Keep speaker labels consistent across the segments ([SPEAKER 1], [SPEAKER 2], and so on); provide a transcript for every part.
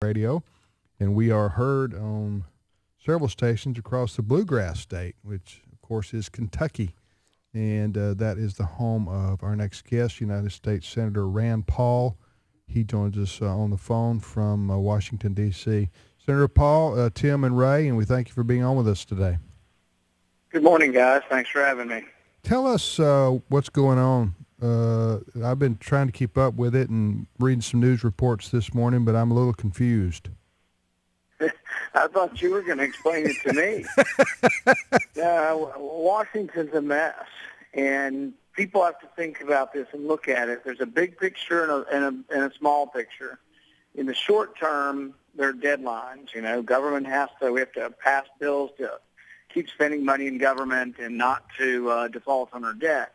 [SPEAKER 1] Radio, and we are heard on several stations across the Bluegrass State, which, of course, is Kentucky. And that is the home of our next guest, United States Senator Rand Paul. He joins us on the phone from Washington, D.C. Senator Paul, Tim, and Ray, and we thank you for being on with us today.
[SPEAKER 2] Good morning, guys. Thanks for having me.
[SPEAKER 1] Tell us what's going on. I've been trying to keep up with it and reading some news reports this morning, but I'm a little confused.
[SPEAKER 2] I thought you were going to explain it to me. Washington's a mess, and people have to think about this and look at it. There's a big picture and a small picture. In the short term, there are deadlines. You know, we have to pass bills to keep spending money in government and not to default on our debt.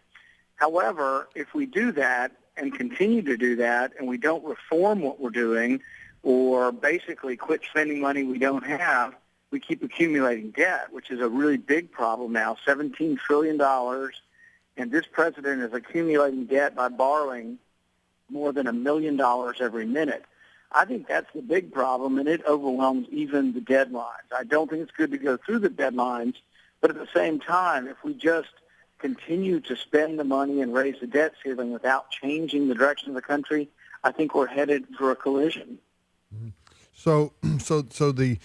[SPEAKER 2] However, if we do that and continue to do that and we don't reform what we're doing or basically quit spending money we don't have, we keep accumulating debt, which is a really big problem now, $17 trillion. And this president is accumulating debt by borrowing more than $1 million every minute. I think that's the big problem, and it overwhelms even the deadlines. I don't think it's good to go through the deadlines, but at the same time, if we just continue to spend the money and raise the debt ceiling without changing the direction of the country, I think we're headed for a collision.
[SPEAKER 1] So the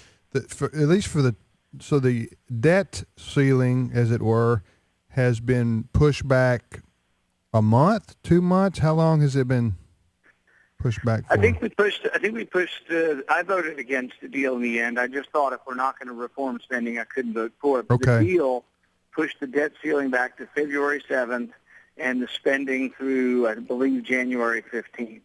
[SPEAKER 1] debt ceiling, as it were, has been pushed back a month, 2 months. How long has it been pushed back for?
[SPEAKER 2] I think we pushed. I voted against the deal in the end. I just thought if we're not going to reform spending, I couldn't vote for it. But
[SPEAKER 1] Okay.
[SPEAKER 2] The deal pushed the debt ceiling back to February 7th and the spending through, I believe, January 15th.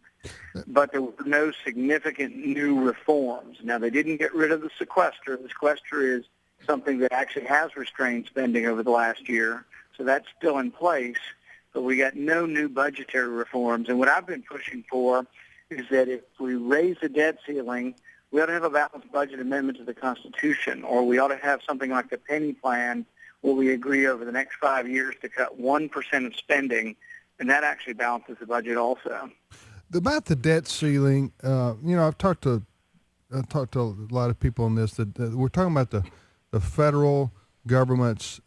[SPEAKER 2] But there were no significant new reforms. Now, they didn't get rid of the sequester. The sequester is something that actually has restrained spending over the last year, so that's still in place. But we got no new budgetary reforms. And what I've been pushing for is that if we raise the debt ceiling, we ought to have a balanced budget amendment to the Constitution, or we ought to have something like the Penny Plan where we agree over the next 5 years to cut 1% of spending, and that actually balances the budget also.
[SPEAKER 1] About the debt ceiling, I've talked to a lot of people on this. That we're talking about the federal government's,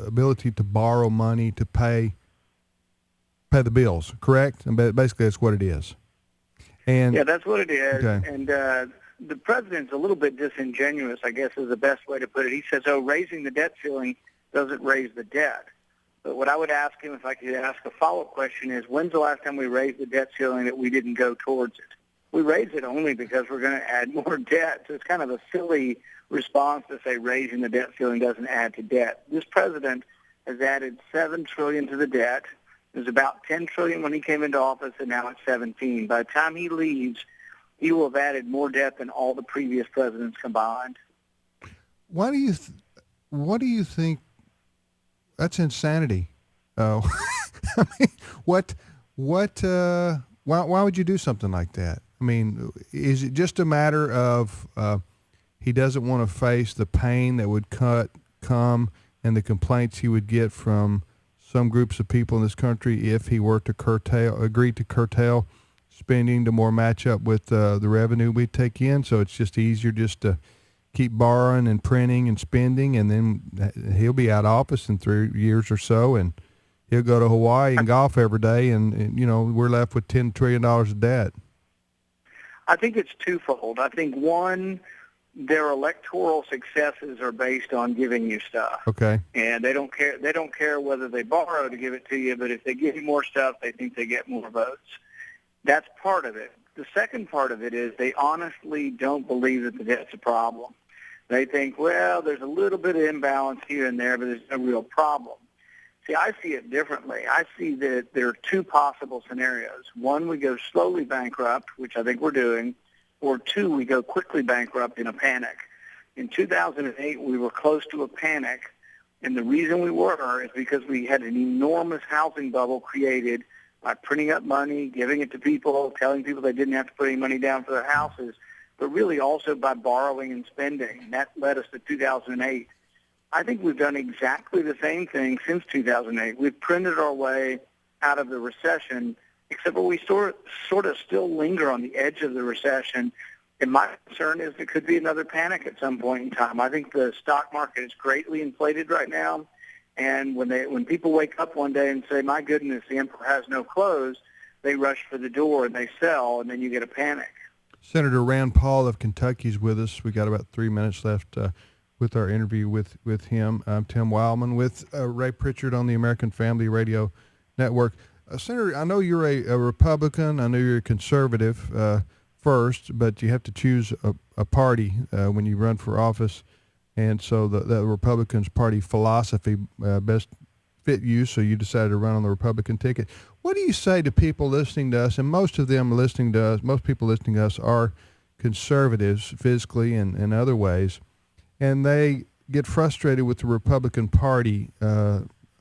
[SPEAKER 1] ability to borrow money to pay the bills. Correct? And basically, that's what it is. And
[SPEAKER 2] yeah, that's what it is.
[SPEAKER 1] Okay.
[SPEAKER 2] And the president's a little bit disingenuous, I guess, is the best way to put it. He says, raising the debt ceiling doesn't raise the debt. But what I would ask him, if I could ask a follow-up question, is when's the last time we raised the debt ceiling that we didn't go towards it? We raised it only because we're going to add more debt. So it's kind of a silly response to say raising the debt ceiling doesn't add to debt. This president has added $7 trillion to the debt. It was about $10 trillion when he came into office, and now it's 17. By the time he leaves, he will have added more debt than all the previous presidents combined.
[SPEAKER 1] What do you think? That's insanity. Oh, I mean, why would you do something like that? I mean, is it just a matter of he doesn't want to face the pain that would come and the complaints he would get from some groups of people in this country if he were to agree to curtail spending to more match up with the revenue we take in? So it's just easier just to keep borrowing and printing and spending, and then he'll be out of office in 3 years or so, and he'll go to Hawaii and golf every day, and we're left with $10 trillion of debt.
[SPEAKER 2] I think it's twofold. I think, one, their electoral successes are based on giving you stuff.
[SPEAKER 1] Okay.
[SPEAKER 2] And they don't care whether they borrow to give it to you, but if they give you more stuff, they think they get more votes. That's part of it. The second part of it is they honestly don't believe that the debt's a problem. They think, well, there's a little bit of imbalance here and there, but there's no real problem. See, I see it differently. I see that there are two possible scenarios. One, we go slowly bankrupt, which I think we're doing, or two, we go quickly bankrupt in a panic. In 2008, we were close to a panic, and the reason we were is because we had an enormous housing bubble created by printing up money, giving it to people, telling people they didn't have to put any money down for their houses, but really also by borrowing and spending. And that led us to 2008. I think we've done exactly the same thing since 2008. We've printed our way out of the recession, except for we sort of still linger on the edge of the recession. And my concern is there could be another panic at some point in time. I think the stock market is greatly inflated right now. And when people wake up one day and say, my goodness, the emperor has no clothes, they rush for the door and they sell, and then you get a panic.
[SPEAKER 1] Senator Rand Paul of Kentucky is with us. We got about 3 minutes left with our interview with him. I'm Tim Wildman with Ray Pritchard on the American Family Radio Network. Senator, I know you're a Republican. I know you're a conservative first, but you have to choose a party when you run for office. And so the Republicans' party philosophy best fit you, so you decided to run on the Republican ticket. What do you say to people listening to us? And most people listening to us are conservatives physically and in other ways, and they get frustrated with the Republican Party,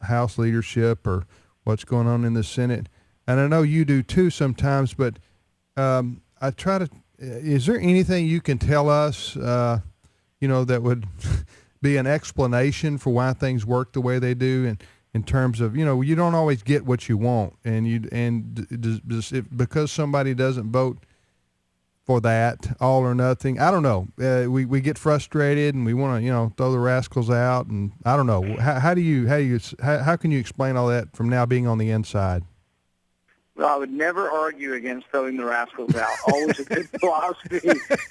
[SPEAKER 1] House leadership, or what's going on in the Senate. And I know you do too sometimes, but I try to, is there anything you can tell us, that would be an explanation for why things work the way they do, and in terms of, you don't always get what you want, because somebody doesn't vote for that, all or nothing. I don't know. We get frustrated and we want to, throw the rascals out, and I don't know. How can you explain all that from now being on the inside?
[SPEAKER 2] Well, I would never argue against throwing the rascals out. Always a good philosophy.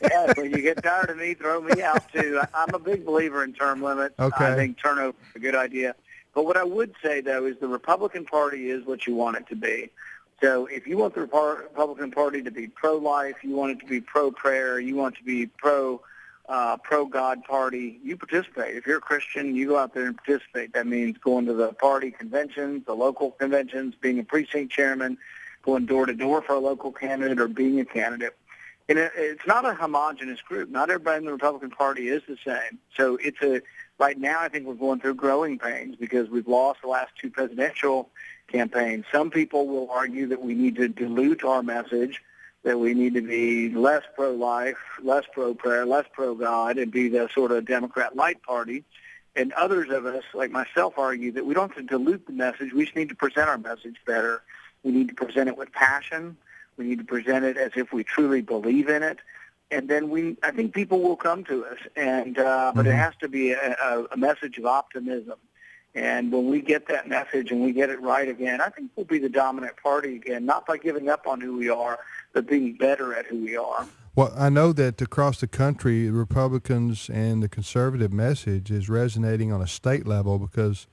[SPEAKER 2] Yeah, when you get tired of me, throw me out too. I'm a big believer in term limits.
[SPEAKER 1] Okay.
[SPEAKER 2] I think turnover is a good idea. But what I would say, though, is the Republican Party is what you want it to be. So if you want the Republican Party to be pro-life, you want it to be pro-prayer, you want it to be pro-God party, you participate. If you're a Christian, you go out there and participate. That means going to the party conventions, the local conventions, being a precinct chairman, going door-to-door for a local candidate, or being a candidate. And it's not a homogenous group. Not everybody in the Republican Party is the same. So right now I think we're going through growing pains because we've lost the last two presidential campaigns. Some people will argue that we need to dilute our message, that we need to be less pro-life, less pro-prayer, less pro-God, and be the sort of Democrat light party. And others of us, like myself, argue that we don't have to dilute the message. We just need to present our message better. We need to present it with passion. We need to present it as if we truly believe in it. And then I think people will come to us. And but it has to be a message of optimism. And when we get that message and we get it right again, I think we'll be the dominant party again, not by giving up on who we are, but being better at who we are.
[SPEAKER 1] Well, I know that across the country, Republicans and the conservative message is resonating on a state level because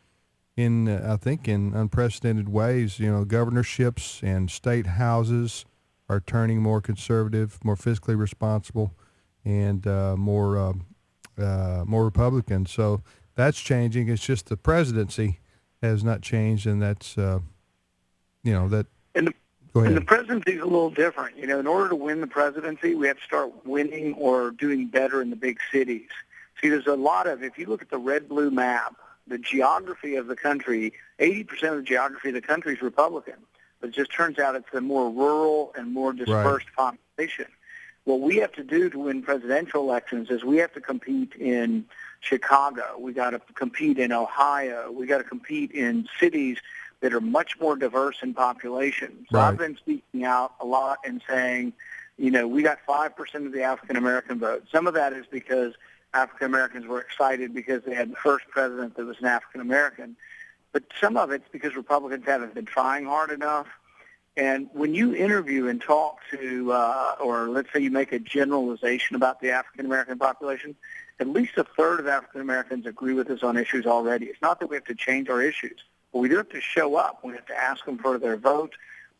[SPEAKER 1] I think in unprecedented ways, governorships and state houses are turning more conservative, more fiscally responsible, and more Republican. So that's changing. It's just the presidency has not changed, and that's that. Go ahead.
[SPEAKER 2] And the presidency is a little different. In order to win the presidency, we have to start winning or doing better in the big cities. See, there's a lot of, if you look at the red-blue map, the geography of the country, 80% of the geography of the country is Republican. But it just turns out it's a more rural and more dispersed population. What we have to do to win presidential elections is we have to compete in Chicago. We got to compete in Ohio. We got to compete in cities that are much more diverse in population. So I've been speaking out a lot and saying, we got 5% of the African-American vote. Some of that is because African-Americans were excited because they had the first president that was an African-American. But some of it's because Republicans haven't been trying hard enough. And when you interview and talk to, or let's say you make a generalization about the African-American population, at least a third of African-Americans agree with us on issues already. It's not that we have to change our issues, but we do have to show up. We have to ask them for their vote,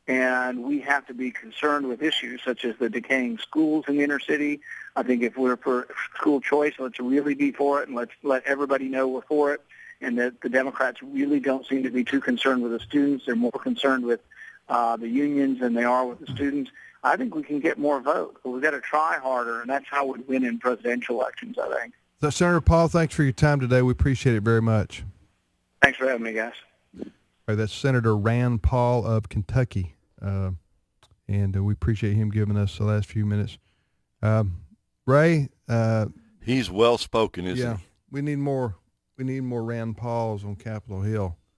[SPEAKER 2] and we have to be concerned with issues such as the decaying schools in the inner city. I think if we're for school choice, let's really be for it, and let's let everybody know we're for it, and that the Democrats really don't seem to be too concerned with the students. They're more concerned with the unions than they are with the students. I think we can get more votes, but we've got to try harder, and that's how we win in presidential elections, I think.
[SPEAKER 1] So, Senator Paul, thanks for your time today. We appreciate it very much.
[SPEAKER 2] Thanks for having me, guys.
[SPEAKER 1] All right, that's Senator Rand Paul of Kentucky, and we appreciate him giving us the last few minutes. Ray?
[SPEAKER 3] He's well-spoken, isn't he?
[SPEAKER 1] Yeah, we need more Rand Pauls on Capitol Hill.